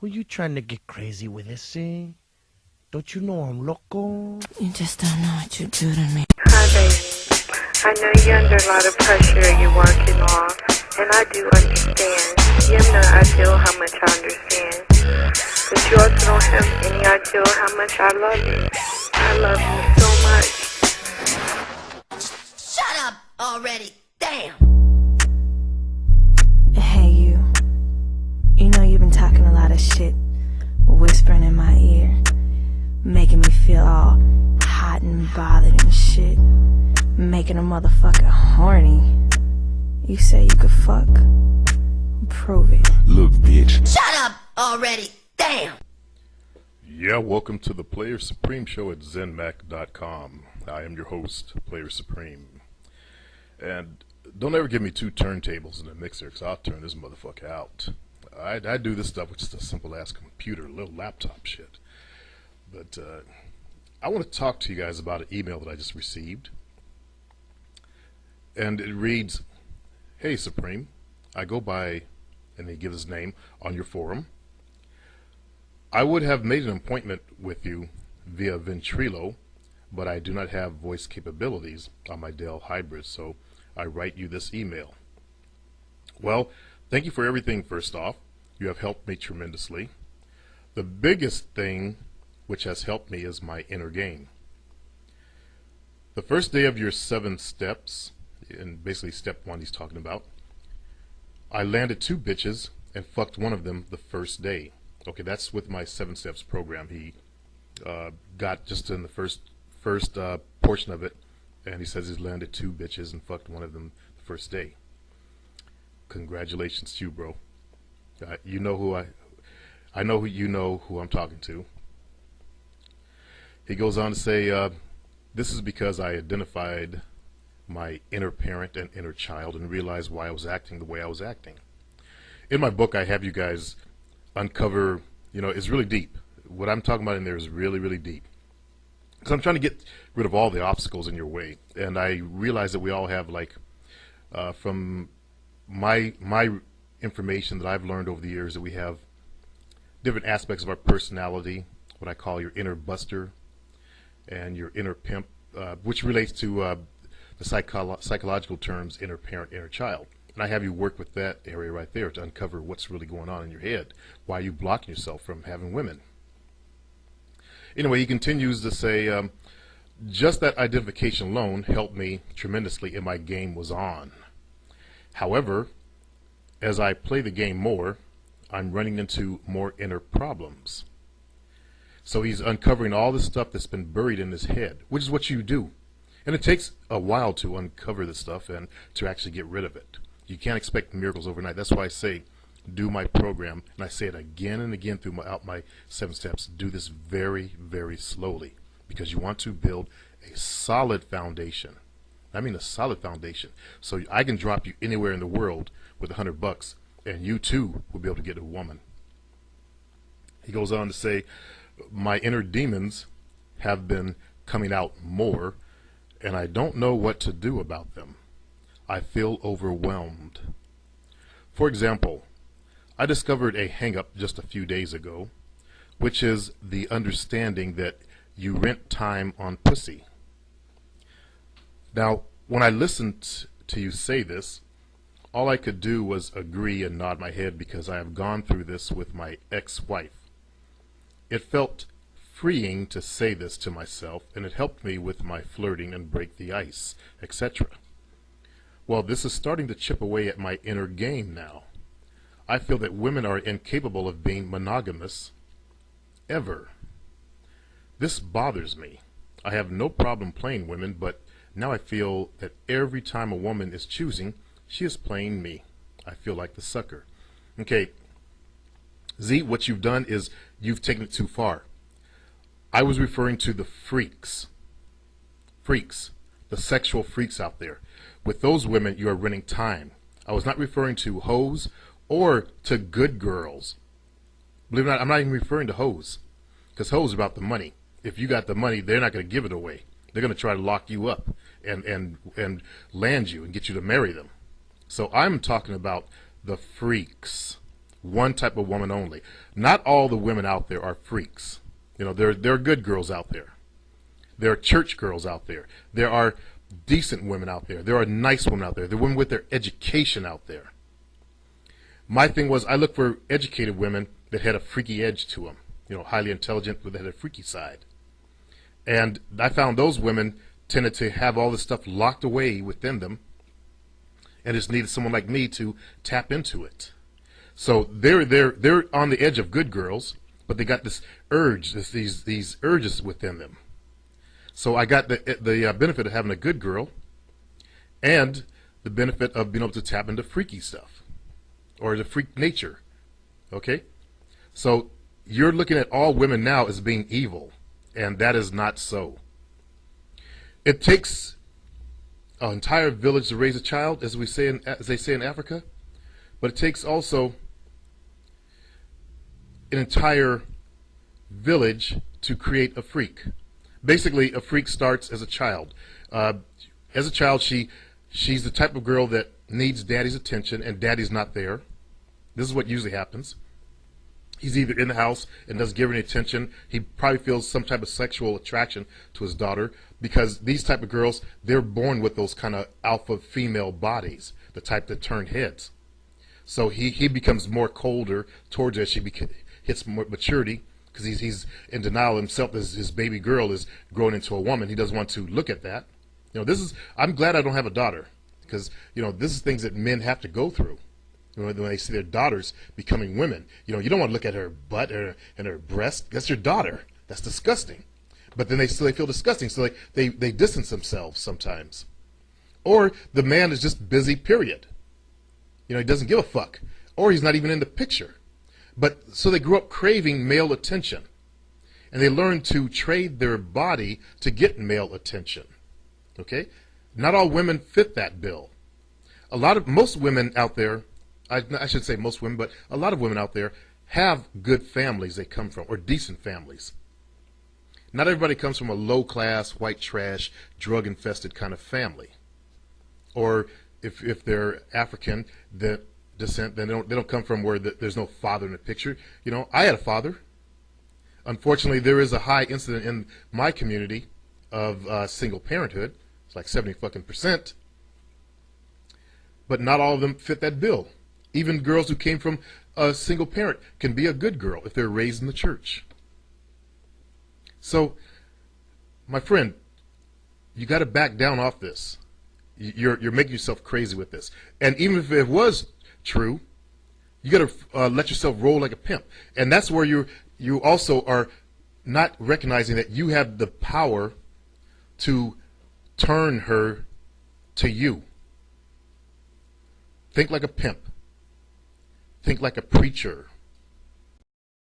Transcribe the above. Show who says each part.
Speaker 1: Who you trying to get crazy with this, eh? Don't you know I'm loco?
Speaker 2: You just don't know what you do to me.
Speaker 3: Hi, baby. I know you're under a lot of pressure you're working off, and I do understand. You have no idea how much I understand. But you also don't have any idea how much I love you. I love you so much.
Speaker 2: Shut up already. Damn. Hey, you. You know you've been talking a lot of shit, whispering in my ear, making me feel all hot and bothered and shit, making a motherfucker horny. You say you could fuck? Prove it.
Speaker 4: Look, bitch.
Speaker 2: Shut up already. Damn.
Speaker 4: Yeah, welcome to the Player Supreme show at zenmac.com. I am your host, Player Supreme. And don't ever give me two turntables in the mixer, because I'll turn this motherfucker out. I do this stuff with just a simple-ass computer, a little laptop shit. But I want to talk to you guys about an email that I just received. And it reads, "Hey, Supreme, I go by," and he gives his name, "on your forum. I would have made an appointment with you via Ventrilo, but I do not have voice capabilities on my Dell Hybrid, so I write you this email. Well, thank you for everything, first off. You have helped me tremendously. The biggest thing which has helped me is my inner game. The first day of your 7 steps," and basically step 1 he's talking about, "I landed 2 bitches and fucked one of them the first day." Okay, that's with my 7 steps program. He got just in the first portion of it, and he says he's landed 2 bitches and fucked one of them the first day. Congratulations to you, bro. You know who I know who you know who I'm talking to. He goes on to say, "This is because I identified my inner parent and inner child and realized why I was acting the way I was acting." In my book, I have you guys uncover, it's really deep. What I'm talking about in there is really, really deep. Because I'm trying to get rid of all the obstacles in your way. And I realize that we all have, from my information that I've learned over the years, that we have different aspects of our personality, what I call your inner buster and your inner pimp, which relates to the psychological terms inner parent, inner child. And I have you work with that area right there to uncover what's really going on in your head, why you blocking yourself from having women. Anyway, he continues to say, "Just that identification alone helped me tremendously and my game was on. However, as I play the game more, I'm running into more inner problems." So he's uncovering all this stuff that's been buried in his head, which is what you do. And it takes a while to uncover this stuff and to actually get rid of it. You can't expect miracles overnight. That's why I say do my program, and I say it again and again throughout my 7 steps. Do this very, very slowly, because you want to build a solid foundation. I mean a solid foundation. So I can drop you anywhere in the world with $100, and you too will be able to get a woman. He goes on to say, "My inner demons have been coming out more, and I don't know what to do about them. I feel overwhelmed. For example, I discovered a hang-up just a few days ago, which is the understanding that you rent time on pussy. Now, when I listened to you say this, all I could do was agree and nod my head, because I have gone through this with my ex-wife. It felt freeing to say this to myself, and it helped me with my flirting and break the ice, etc. Well, this is starting to chip away at my inner game now. I feel that women are incapable of being monogamous, ever. This bothers me. I have no problem playing women, but now I feel that every time a woman is choosing, she is playing me. I feel like the sucker." Okay, Z, what you've done is you've taken it too far. I was referring to the freaks, the sexual freaks out there. With those women, you are renting time. I was not referring to hoes or to good girls. Believe it or not, I'm not even referring to hoes, because hoes are about the money. If you got the money, they're not going to give it away. They're going to try to lock you up and land you and get you to marry them. So I'm talking about the freaks. one type of woman only. Not all the women out there are freaks. You know, there are good girls out there. There are church girls out there. There are decent women out there. There are nice women out there. There are women with their education out there. My thing was, I looked for educated women that had a freaky edge to them. You know, highly intelligent, but that had a freaky side. And I found those women tended to have all this stuff locked away within them, and just needed someone like me to tap into it. So they're on the edge of good girls, but they got this urge, these urges within them. So I got the benefit of having a good girl, and the benefit of being able to tap into freaky stuff, or the freak nature. Okay? So you're looking at all women now as being evil, and that is not so. It takes an entire village to raise a child, as they say in Africa, but it takes also an entire village to create a freak. Basically, a freak starts as a child. As a child, she's the type of girl that needs daddy's attention, and daddy's not there. This is what usually happens. He's either in the house and doesn't give her any attention. He probably feels some type of sexual attraction to his daughter, because these type of girls, they're born with those kind of alpha female bodies, the type that turn heads. So he becomes more colder towards her as she hits more maturity, because he's in denial himself that his baby girl is growing into a woman. He doesn't want to look at that. You know, I'm glad I don't have a daughter, because, you know, this is things that men have to go through. You know, when they see their daughters becoming women, you know, you don't want to look at her butt and her breast. That's your daughter. That's disgusting. But then they feel disgusting, so they distance themselves sometimes. Or the man is just busy, period. You know, he doesn't give a fuck. Or he's not even in the picture. But so they grew up craving male attention. And they learn to trade their body to get male attention. Okay? Not all women fit that bill. Most women out there, I should say most women, but a lot of women out there have good families they come from, or decent families. Not everybody comes from a low-class, white trash, drug-infested kind of family. Or if they're African descent, then they don't come from where there's no father in the picture. You know, I had a father. Unfortunately, there is a high incident in my community of single parenthood. It's like 70% but not all of them fit that bill. Even girls who came from a single parent can be a good girl if they're raised in the church. So, my friend, you got to back down off this. You're making yourself crazy with this. And even if it was true, you got to let yourself roll like a pimp. And that's where you also are not recognizing that you have the power to turn her to you. Think like a pimp. Think like a preacher